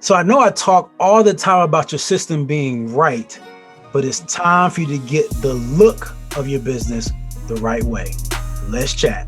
So I know I talk all the time about your system being right, but it's time for you to get the look of your business the right way. Let's chat.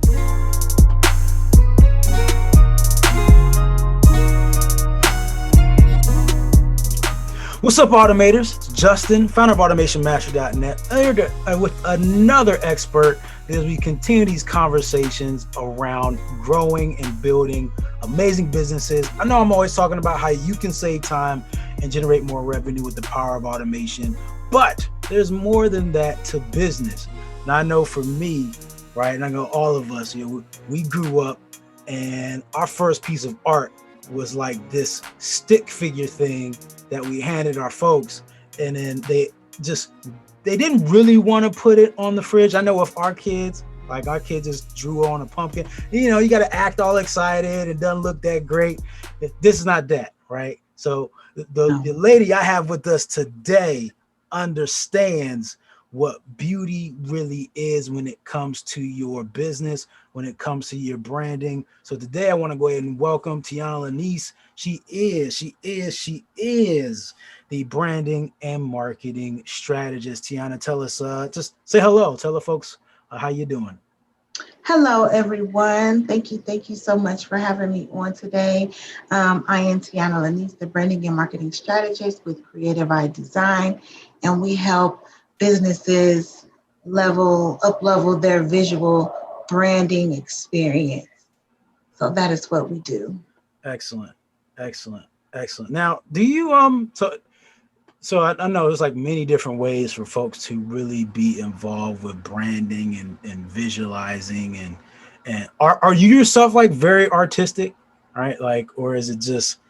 What's up, automators? It's Justin, founder of AutomationMaster.net, here with another expert as we continue these conversations around growing and building amazing businesses. I know I'm always talking about how you can save time and generate more revenue with the power of automation, but there's more than that to business. And I know for me, right, and I know all of us, we grew up and our first piece of art was like this stick figure thing that we handed our folks, and then they didn't really want to put it on the fridge. I know if our kids just drew on a pumpkin, you got to act all excited. It doesn't look that great. This is not that, right? So the lady I have with us today understands what beauty really is when it comes to your business, when it comes to your branding. So today I want to go ahead and welcome Teanna LaNise. She is the branding and marketing strategist. Teanna, tell us, just say hello. Tell the folks how you doing. Hello, everyone. Thank you so much for having me on today. I am Teanna LaNise, the branding and marketing strategist with Creative Eye Design, and we help businesses up-level their visual branding experience. So that is what we do. Excellent. Now, do you so I know there's like many different ways for folks to really be involved with branding and visualizing and are you yourself like very artistic, right? Like, or is it just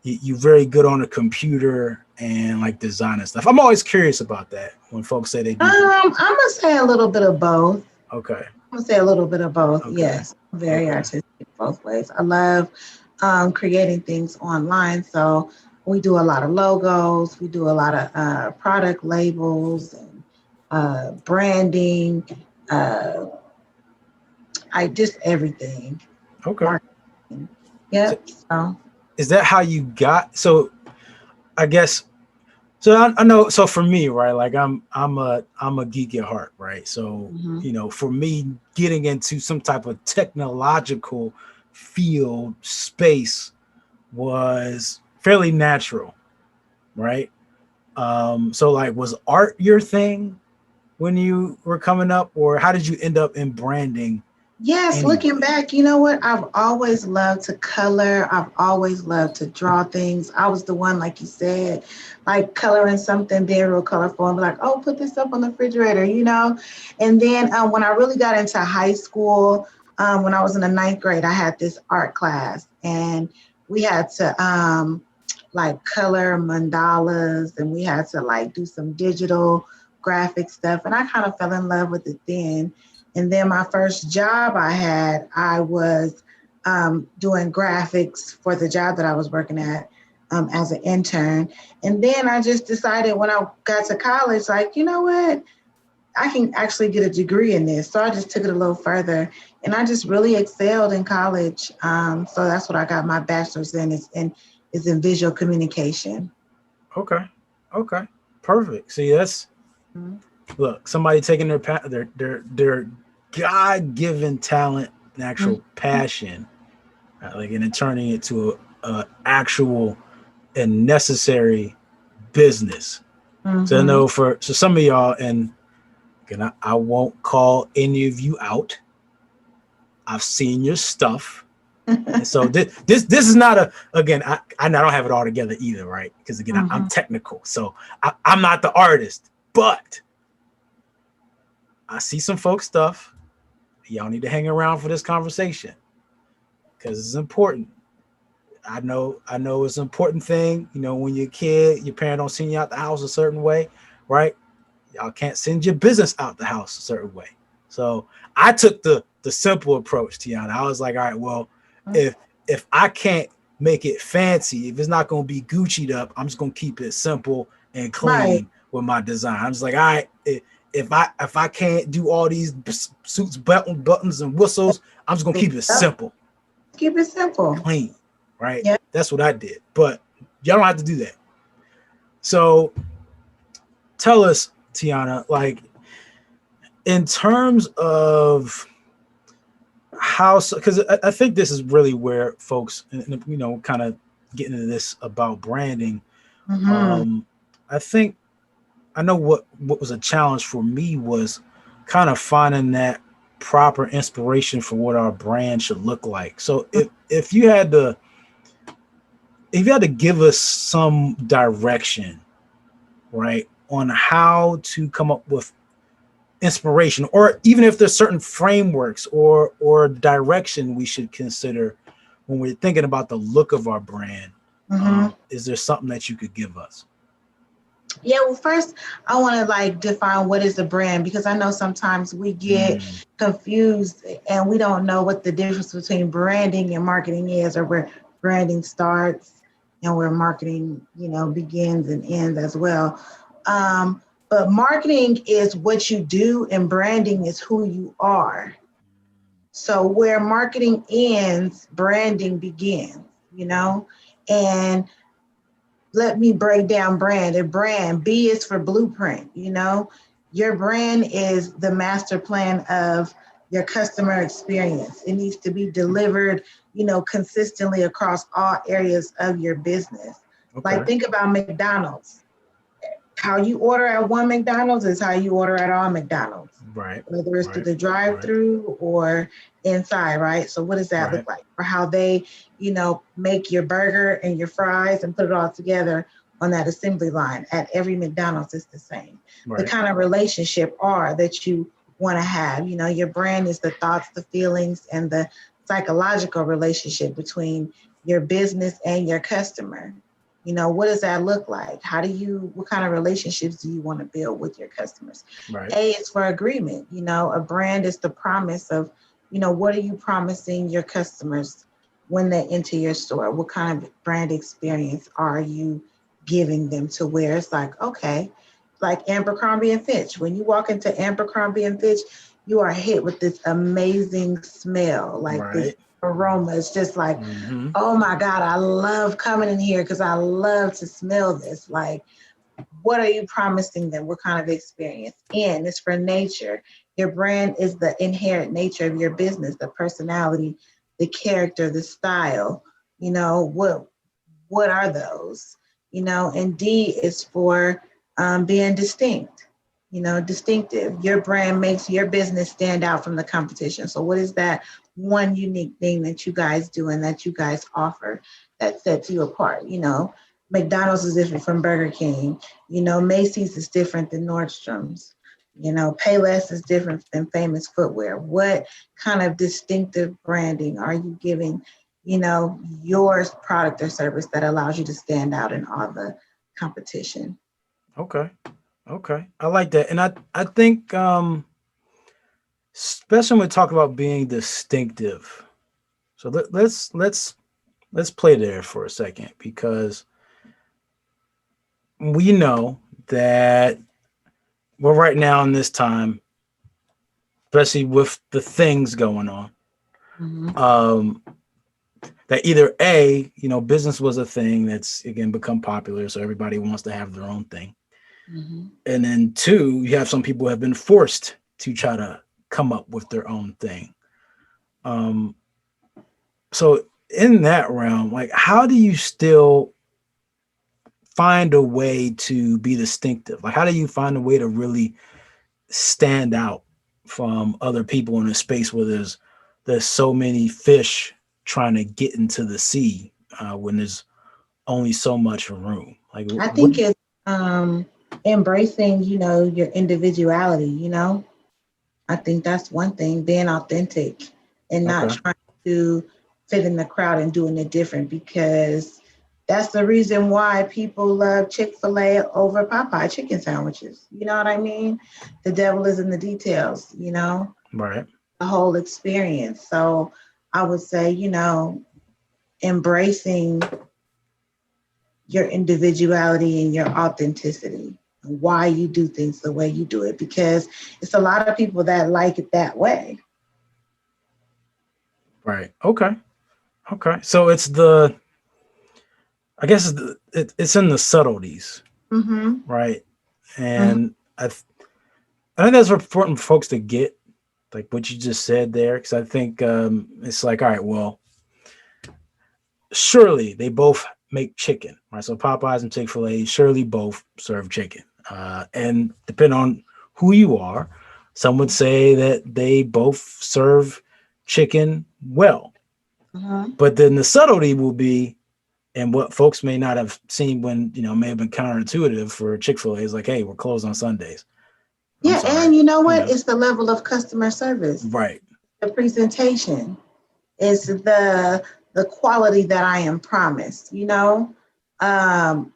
you very good on a computer and like designing stuff? I'm always curious about that when folks say they do. I'm gonna say a little bit of both. Okay. I'm gonna say a little bit of both. Okay. Yes, very artistic both ways. I love creating things online. So we do a lot of logos. We do a lot of product labels and branding. I just everything. Okay. Marketing. Yep. So is that how you got? So I guess. So I know. So for me, right, like I'm a geek at heart, right? So for me, getting into some type of technological field space was fairly natural, right? So like, was art your thing when you were coming up, or how did you end up in branding? yes, anyway? Looking back, you know what? I've always loved to color. I've always loved to draw things. I was the one, like you said, like coloring something, being real colorful and be like, oh, put this up on the refrigerator, And then when I really got into high school, when I was in the 9th grade, I had this art class and we had to like color mandalas and we had to like do some digital graphic stuff. And I kind of fell in love with it then. And then my first job I was doing graphics for the job that I was working at as an intern. And then I just decided when I got to college, like, you know what? I can actually get a degree in this. So I just took it a little further and I just really excelled in college. So that's what I got my bachelor's in is in visual communication. Okay. Perfect. See, that's look, somebody taking their God-given talent and actual passion, like, and then turning it to a actual and necessary business. So I know for some of y'all, and again, I won't call any of you out. I've seen your stuff. And so this is not again, I don't have it all together either, right? Because again, I'm technical. So I'm not the artist, but I see some folks stuff. Y'all need to hang around for this conversation because it's important. I know it's an important thing. When you're a kid, your parent don't send you out the house a certain way, right? Y'all can't send your business out the house a certain way. So I took the simple approach, Teanna. I was like, all right, well, if I can't make it fancy, if it's not going to be Gucci'd up, I'm just going to keep it simple and clean with my design. I'm just like, all right, if I can't do all these suits, buttons and whistles, I'm just going to keep it simple. Keep it simple. Clean, right? Yeah. That's what I did. But Y'all don't have to do that. So tell us, Teanna, like in terms of how, because I think this is really where folks, kind of getting into this about branding. Mm-hmm. Um, I think I know what was a challenge for me was kind of finding that proper inspiration for what our brand should look like. So if you had to give us some direction, right, on how to come up with inspiration, or even if there's certain frameworks or direction we should consider when we're thinking about the look of our brand, Mm-hmm. is there something that you could give us? Yeah, well, first I want to like define what is a brand because I know sometimes we get Mm, confused and we don't know what the difference between branding and marketing is, or where branding starts and where marketing, begins and ends as well. Um, but marketing is what you do, and branding is who you are. So where marketing ends, branding begins. You know, and let me break down brand. A brand, B is for blueprint. Your brand is the master plan of your customer experience. It needs to be delivered, consistently across all areas of your business. Like okay. think about McDonald's. How you order at one McDonald's is how you order at all McDonald's, Right. whether it's through Right. the Right. drive-through or inside, right? So what does that look Right. like? For how they, make your burger and your fries and put it all together on that assembly line at every McDonald's is the same. The Right. kind of relationship are that you want to have. Your brand is the thoughts, the feelings, and the psychological relationship between your business and your customer. What does that look like? What kind of relationships do you want to build with your customers? Right. A is for agreement. A brand is the promise of, what are you promising your customers when they enter your store? What kind of brand experience are you giving them to where it's like, okay, like Abercrombie and Fitch. When you walk into Abercrombie and Fitch, you are hit with this amazing smell, like this Right. aroma. It's just like, Mm-hmm. oh my God, I love coming in here because I love to smell this. Like, what are you promising them? What kind of experience? And it's for nature. Your brand is the inherent nature of your business, the personality, the character, the style. What are those? And D is for being distinct, distinctive. Your brand makes your business stand out from the competition. So, what is that one unique thing that you guys do and that you guys offer that sets you apart? McDonald's is different from Burger King. Macy's is different than Nordstrom's. Payless is different than Famous Footwear. What kind of distinctive branding are you giving your product or service that allows you to stand out in all the competition? Okay. Okay. I like that. And I think especially when we talk about being distinctive. So let's play there for a second, because we know that we're right now in this time, especially with the things going on, Mm-hmm. um, that either A, business was a thing that's again become popular, so everybody wants to have their own thing. Mm-hmm. And then two, you have some people who have been forced to try to come up with their own thing. Um, so in that realm, like how do you still find a way to be distinctive? Like how do you find a way to really stand out from other people in a space where there's so many fish trying to get into the sea, when there's only so much room? Like I what? think it's embracing, your individuality, I think that's one thing, being authentic and not Okay. trying to fit in the crowd and doing it different, because that's the reason why people love Chick-fil-A over Popeye chicken sandwiches. You know what I mean? The devil is in the details, Right. the whole experience. So I would say, embracing your individuality and your authenticity, why you do things the way you do it, because it's a lot of people that like it that way. Right. Okay. Okay. So it's the I guess it's in the subtleties, Mm-hmm. right? Mm-hmm. And I think that's important for folks to get, like what you just said there, because I think it's like, all right, well, surely they both make chicken, right? So Popeyes and Chick-fil-A surely both serve chicken. And depending on who you are, some would say that they both serve chicken well. Mm-hmm. But then the subtlety will be, and what folks may not have seen when, may have been counterintuitive for Chick-fil-A is like, hey, we're closed on Sundays. I'm Yeah, sorry. and you know You what? know, It's the level of customer service, right. the presentation. It's the quality that I am promised, Um,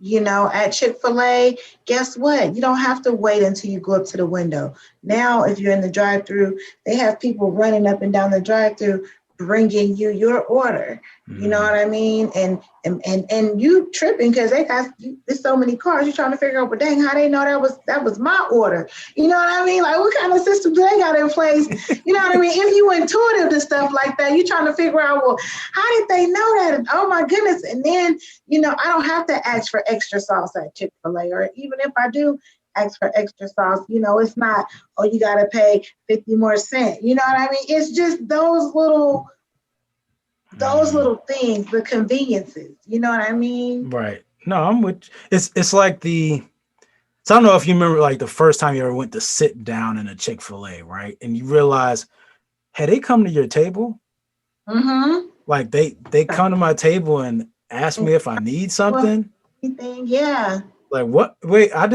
at Chick-fil-A, guess what? You don't have to wait until you go up to the window. Now, if you're in the drive-through, they have people running up and down the drive-through bringing you your order. You know Mm, what I mean? And you tripping because there's so many cars. You're trying to figure out, well, dang, how they know that was my order. You know what I mean? Like, what kind of system do they got in place? You know what I mean? If you intuitive to stuff like that, you're trying to figure out, well, how did they know that? Oh my goodness! And then I don't have to ask for extra sauce at Chick-fil-A, or even if I do ask for extra sauce, it's not, oh, you got to pay 50 more cents. You know what I mean? It's just those mm. little things, the conveniences. You know what I mean? Right. No, I'm with. It's like the. So I don't know if you remember like the first time you ever went to sit down in a Chick-fil-A, right? And you realize, hey, they come to your table. Mm-hmm. Like they come to my table and ask me if I need Well, something. anything, yeah. Like what? Wait, I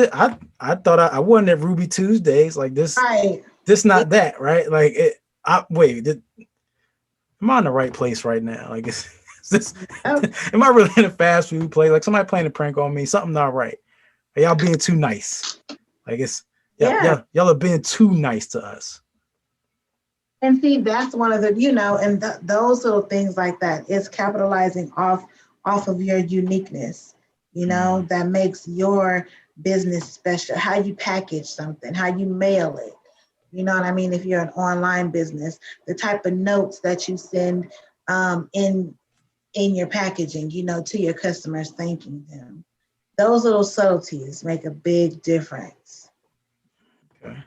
thought I wasn't at Ruby Tuesdays. Like Right. this Yeah. not that, right? Like it. I wait. Am I in the right place right now? Like is this? Yep. Am I really in a fast food place? Like somebody playing a prank on me? Something not right? Are y'all being too nice? Like it's yeah, Yeah. yeah, y'all are being too nice to us. And see, that's one of the, and those little things like that is capitalizing off of your uniqueness, Mm, that makes your business special. How you package something, how you mail it. You know what I mean? If you're an online business, the type of notes that you send in your packaging, to your customers, thanking them. Those little subtleties make a big difference. okay,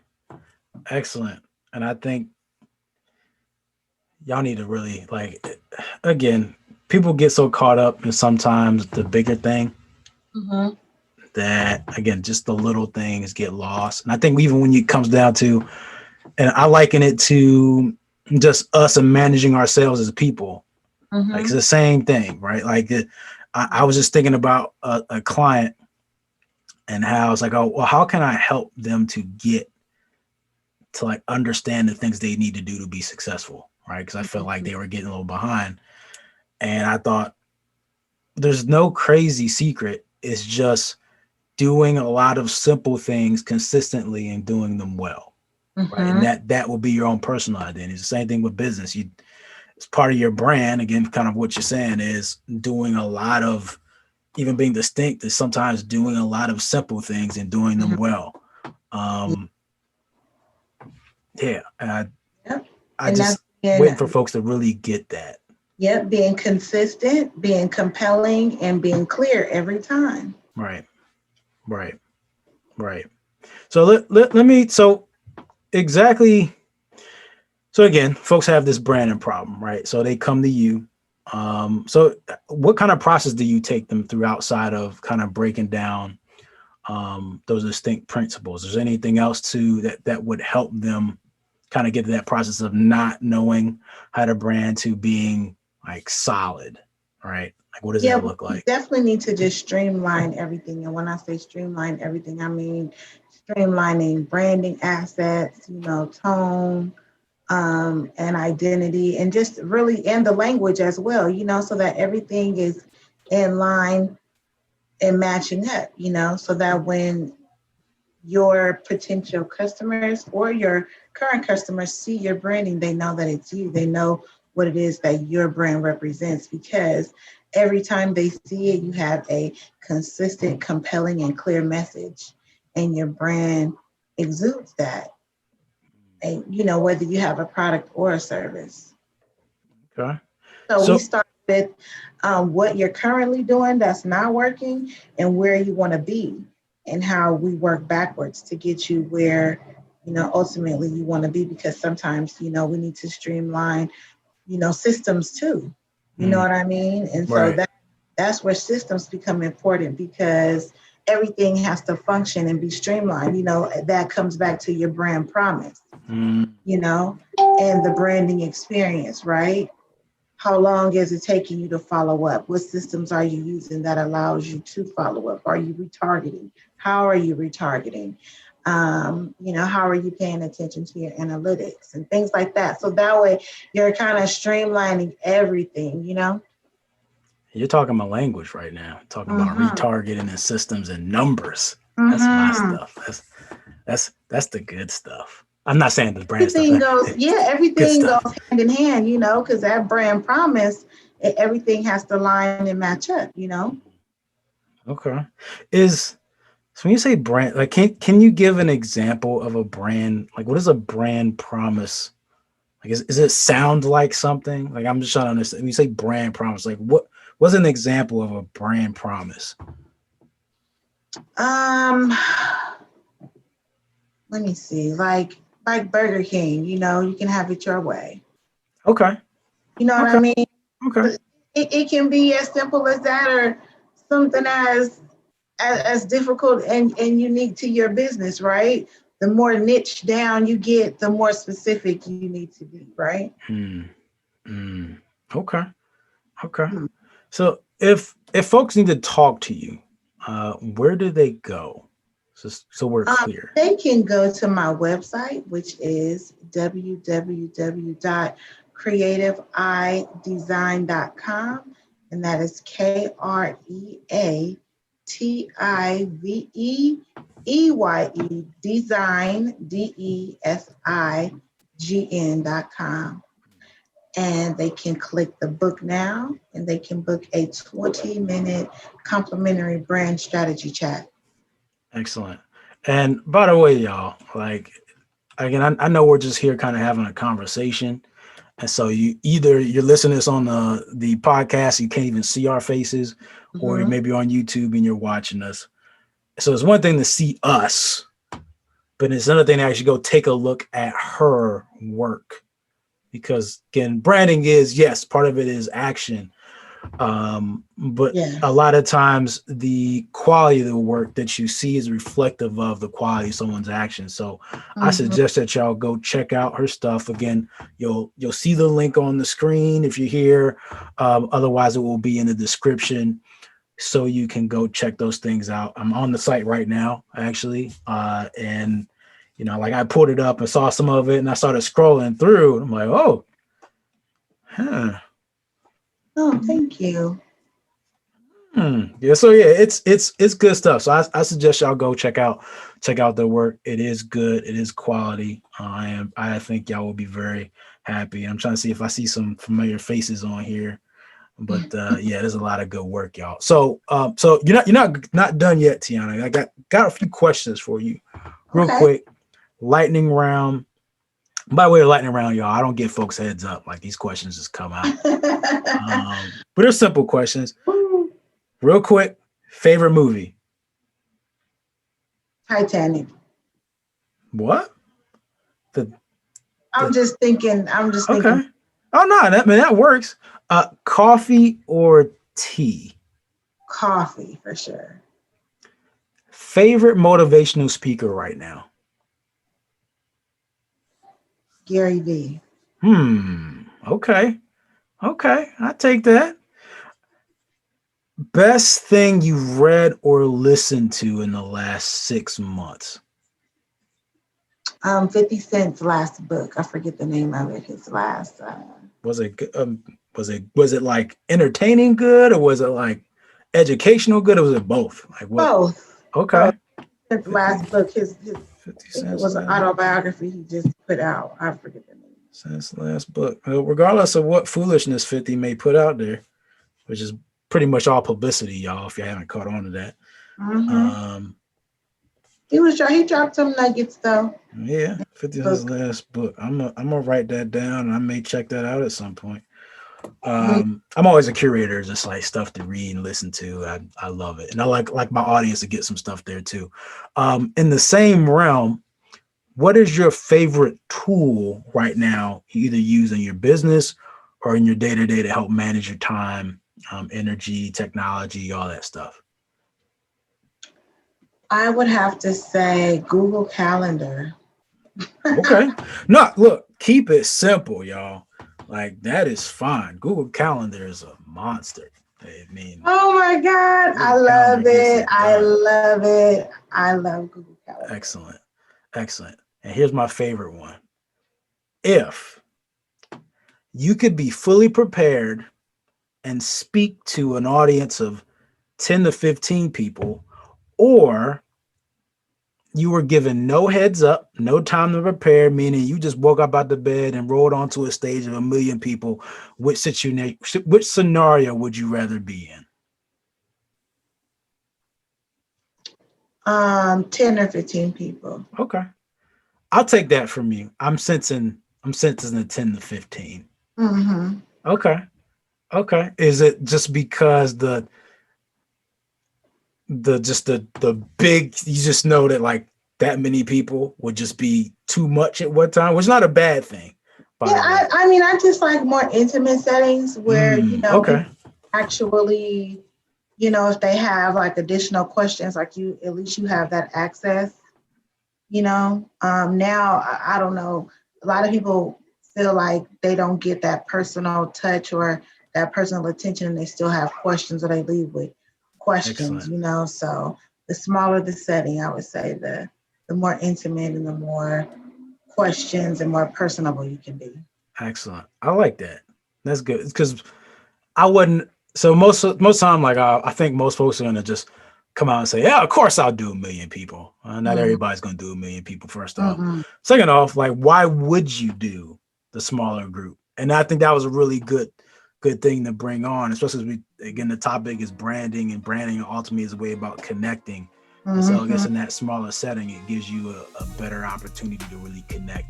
excellent. And I think y'all need to really like again. People get so caught up in sometimes the bigger thing Mm-hmm. that again just the little things get lost. And I think even when it comes down to, and I liken it to just us and managing ourselves as people. Like it's Mm-hmm. the same thing, right? Like I was just thinking about a client and how it's like, oh, well, how can I help them to get to like understand the things they need to do to be successful, right? Because I felt like Mm-hmm. they were getting a little behind, and I thought there's no crazy secret. It's just doing a lot of simple things consistently and doing them well, right? And Mm-hmm. that will be your own personal identity. It's the same thing with business. It's part of your brand. Again, kind of what you're saying is doing a lot of, even being distinct is sometimes doing a lot of simple things and doing them Mm-hmm. well. Um, yeah, and Yep. I And that's just waiting for being, folks to really get that. yep, being consistent, being compelling, and being clear every time. Right, right, right. So let me, so exactly, so again, folks have this branding problem, right? So they come to you. So what kind of process do you take them through outside of kind of breaking down those distinct principles? Is there anything else too that would help them kind of get to that process of not knowing how to brand to being like solid, right? Like what does Yeah, that we look like? definitely need to just streamline everything. And when I say streamline everything, I mean streamlining branding assets, tone, and identity, and just really, and the language as well, so that everything is in line and matching up, so that when your potential customers or your current customers see your branding, they know that it's you. They know what it is that your brand represents, because every time they see it, you have a consistent, compelling, and clear message, and your brand exudes that. And whether you have a product or a service. Okay. So we So start with what you're currently doing that's not working and where you want to be, and how we work backwards to get you where, ultimately you want to be. Because sometimes, we need to streamline, systems too. You know Mm, what I mean? And so right. that's where systems become important, because everything has to function and be streamlined. That comes back to your brand promise, Mm, and the branding experience, right? How long is it taking you to follow up? What systems are you using that allows you to follow up? Are you retargeting? How are you retargeting? How are you paying attention to your analytics and things like that? So that way you're kind of streamlining everything. you're talking my language right now. Talking about Mm-hmm. retargeting and systems and numbers. That's my Mm-hmm. stuff. That's the good stuff. I'm not saying the brand stuff. Everything goes, yeah, Good everything goes stuff. hand in hand, because that brand promise, everything has to line and match up. Okay. Is So when you say brand, like, can you give an example of a brand? Like, what is a brand promise? Like, is it sound like something? Like, I'm just trying to understand. When you say brand promise, like, what's an example of a brand promise? Um, Let me see, like Burger King, you can have it your way. Okay, You know what I okay, mean? okay. It can be as simple as that, or something as difficult and unique to your business, right? The more niche down you get, the more specific you need to be, right? Hmm. Mm. Okay. Okay. Hmm. So if folks need to talk to you, where do they go? So we're clear. They can go to my website, which is www.creativeeyedesign.com. And that is Creativeye design, DESIGN.com. And they can click the book now, and they can book a 20-minute complimentary brand strategy chat. Excellent. And by the way, y'all, like, again, I know we're just here kind of having a conversation. And so you're listening to this on the podcast, you can't even see our faces, or Mm-hmm. maybe on YouTube and you're watching us. So it's one thing to see us, but it's another thing to actually go take a look at her work. Because again, branding is, yes, part of it is action, but a Yes. lot of times the quality of the work that you see is reflective of the quality of someone's action. So I Mm-hmm. suggest that y'all go check out her stuff. Again, you'll see the link on the screen if you're here. Otherwise, it will be in the description, so you can go check those things out. I'm on the site right now, actually, and like, I pulled it up and saw some of it, and I started scrolling through. And I'm like, oh, huh. Oh, thank you. Yeah, so yeah, it's good stuff. So I suggest y'all go check out their work. It is good. It is quality. I think y'all will be very happy. I'm trying to see if I see some familiar faces on here, but yeah, there's a lot of good work, y'all. So you're not done yet, Teanna. I got a few questions for you, real Okay. quick. Lightning round. By the way, lightning round, y'all. I don't give folks heads up. Like, these questions just come out. But they're simple questions. Real quick, favorite movie? Titanic. What? The I'm the just thinking. I'm just thinking. Okay. Oh no, that works. Coffee or tea? Coffee for sure. Favorite motivational speaker right now? Gary V. Okay. Okay. I take that. Best thing you've read or listened to in the last 6 months? 50 Cent's last book. I forget the name of it. His last. Was it was it like entertaining good, or was it like educational good, or was it both? Like, what? Both. Okay. Both. His 50, last book. I 50 think it cents was an last. autobiography he just put out. I forget the name. Since last book. Well, regardless of what foolishness 50 may put out there, which is pretty much all publicity, y'all, if you haven't caught on to that. Mm-hmm. Um, He dropped some nuggets though. yeah, 50 Cent's Book. last book. I'm gonna write that down, and I may check that out at some point. I'm always a curator, just like stuff to read and listen to. I love it, and I like my audience to get some stuff there too. In the same realm, what is your favorite tool right now you either use in your business or in your day to day to help manage your time, energy, technology, all that stuff? I would have to say Google Calendar. Okay. No, look, keep it simple, y'all. Like that is fine. Google Calendar is a monster. I mean, Oh my God, I Google Calendar love gets it. it I done. love it. I love Google Calendar. Excellent. Excellent. And here's my favorite one. If you could be fully prepared and speak to an audience of 10 to 15 people, or you were given no heads up, no time to prepare, meaning you just woke up out the bed and rolled onto a stage of a million people, which scenario would you rather be in? 10 or 15 people. Okay. I'll take that from you. I'm sensing a 10 to 15. Mm-hmm. Okay. Okay. Is it just because the big, you just know that like that many people would just be too much at one time, which is not a bad thing, by Yeah, the way. I mean, I just like more intimate settings where, Okay. people actually, if they have like additional questions, like you, at least you have that access, Now, I don't know, a lot of people feel like they don't get that personal touch or that personal attention and they still have questions or they leave with questions, Excellent. So the smaller the setting, I would say the more intimate and the more questions and more personable you can be. Excellent. I like that. That's good because I wouldn't. So most time, like I think most folks are gonna just come out and say, "Yeah, of course I'll do a million people." Not Mm, everybody's gonna do a million people. First off, mm-mm. second off, like why would you do the smaller group? And I think that was a really good thing to bring on, especially as we again the topic is branding, and branding ultimately is a way about connecting. And so I guess Mhm, in that smaller setting, it gives you a better opportunity to really connect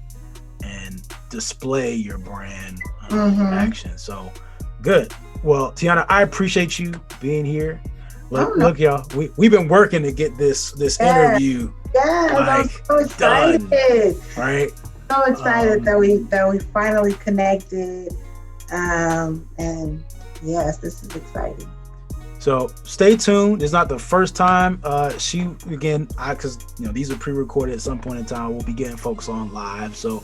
and display your brand through mhm. action. So good. Well, Teanna, I appreciate you being here. Oh, Look, no. look, y'all. We've been working to get this Yes, interview yes, I'm like so done, excited. right? So excited Um, that we finally connected. And yes, this is exciting. so stay tuned. It's not the first time. She again, because these are pre-recorded at some point in time. We'll be getting folks on live, so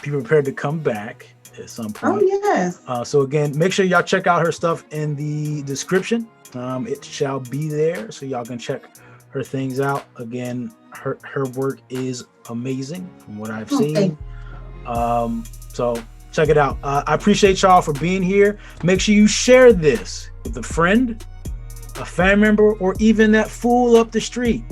be prepared to come back at some Oh point. yes. So again, make sure y'all check out her stuff in the description. It shall be there, so y'all can check her things out. Again, her work is amazing from what I've Oh, thank seen. So check it out. I appreciate y'all for being here. Make sure you share this with a friend, a family member, or even that fool up the street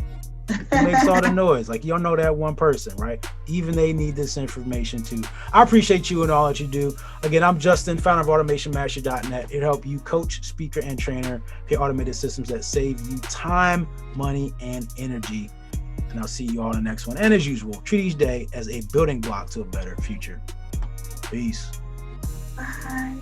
who makes all the you. noise. Like y'all know that one person, right? Even they need this information too. I appreciate you and all that you do. Again, I'm Justin, founder of AutomationMaster.net. It help you coach, speaker, and trainer create automated systems that save you time, money, and energy. And I'll see you all in the next one. And as usual, treat each day as a building block to a better future. Peace. Bye.